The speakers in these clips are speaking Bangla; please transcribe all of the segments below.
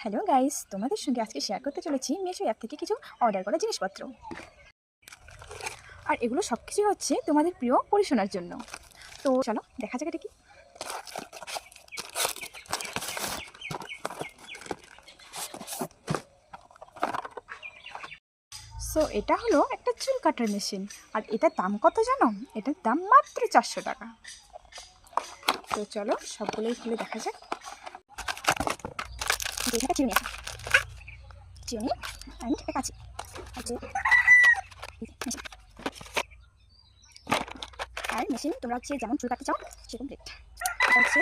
হ্যালো গাইস, তোমাদের সঙ্গে আজকে শেয়ার করতে চলেছি মিশো অ্যাপ থেকে কিছু অর্ডার করা জিনিসপত্র। আর এগুলো সব কিছুই হচ্ছে তোমাদের প্রিয় পরিশোনার জন্য। তো চলো দেখা যাক এটা কি। সো এটা হলো একটা চুল কাটার মেশিন। আর এটার দাম কত জানো? এটার দাম মাত্র 400 টাকা। তো চলো সবগুলোই খুলে দেখা যাক। যেটা চিনি চিনি অ্যান্ড কাছে আর মেশিন তোমরা হচ্ছে যেমন চুল কাটতে চাও সেরকম রেট। এটা হচ্ছে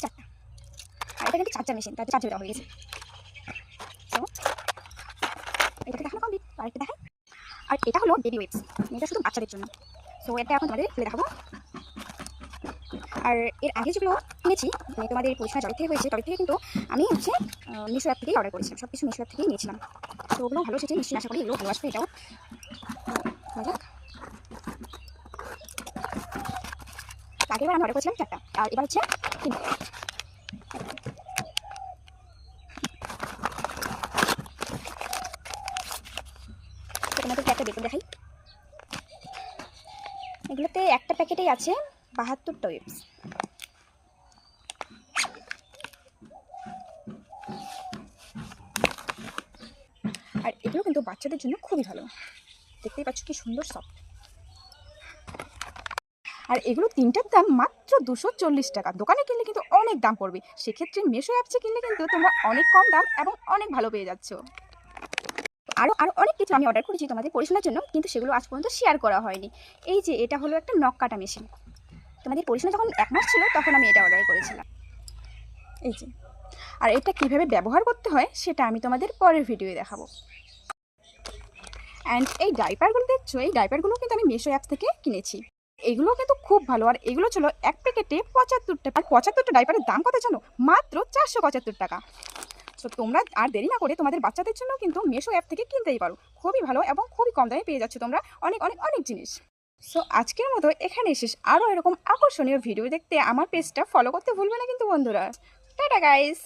4টা। আর এটা কিন্তু চার্জার মেশিন, তাতে চার্জ দেওয়া হয়ে গেছে। তো এটাকে দেখানো কমপ্লিট। আরেকটা দেখাই। আর এটা হলো বেবি ওয়েপস, এটা শুধু বাচ্চাদের জন্য। সো এটা এখন তোমাদের খুলে দেখাবো। আর এর আগে যেগুলো কিনেছি মানে তোমাদের পরিষেবা জলের থেকে হয়েছে, তবে থেকে কিন্তু আমি হচ্ছে মিশো অ্যাপ থেকেই অর্ডার করেছিলাম। সব কিছু মিশো অ্যাপ থেকেই নিয়েছিলাম। তো ওগুলো ভালো এসেছে, নিশ্চয়ই আশা করি এগুলো ভালো আসবে। এটাও আগেরবার আমি অর্ডার করেছিলাম 4টা, আর এবার হচ্ছে 3টা। তোমাদের একটা দেখে দেখাই। এগুলোতে একটা প্যাকেটেই আছে 72টা ওয়েবস। আর এগুলো কিন্তু বাচ্চাদের জন্য খুবই ভালো। দেখতেই পাচ্ছ কি সুন্দর সফট। আর এগুলো 3টার দাম মাত্র 240 টাকা। দোকানে কিনলে কিন্তু অনেক দাম পড়বে, সেক্ষেত্রে মিশো অ্যাপসে কিনলে কিন্তু তোমরা অনেক কম দাম এবং অনেক ভালো পেয়ে যাচ্ছ। আরও আরও অনেক কিছু আমি অর্ডার করেছি তোমাদের পরিশোনার জন্য, কিন্তু সেগুলো আজ পর্যন্ত শেয়ার করা হয়নি। এই যে এটা হলো একটা নখ কাটা মেশিন। তোমাদের পরিশোনা যখন 1 মাস ছিল তখন আমি এটা অর্ডার করেছিলাম। এই যে, আর এটা কিভাবে ব্যবহার করতে হয় সেটা আমি তোমাদের পরের ভিডিওয়ে দেখাবো। অ্যান্ড এই ডাইপারগুলো দেখছো, এই ডাইপারগুলো কিন্তু আমি মিশো অ্যাপ থেকে কিনেছি। এগুলো কিন্তু খুব ভালো। আর এগুলো ছিল এক প্যাকেটে 75 টাকা। আর 75টা ডাইপারের দাম কত জানো? মাত্র 475 টাকা। সো তোমরা আর দেরি না করে তোমাদের বাচ্চাদের জন্য কিন্তু মিশো অ্যাপ থেকে কিনতেই পারো। খুবই ভালো এবং খুবই কম দামে পেয়ে যাচ্ছ তোমরা অনেক অনেক অনেক জিনিস। সো আজকের মতো এখানে শেষ। আরও এরকম আকর্ষণীয় ভিডিও দেখতে আমার পেজটা ফলো করতে ভুলবে না কিন্তু বন্ধুরা। Tata guys.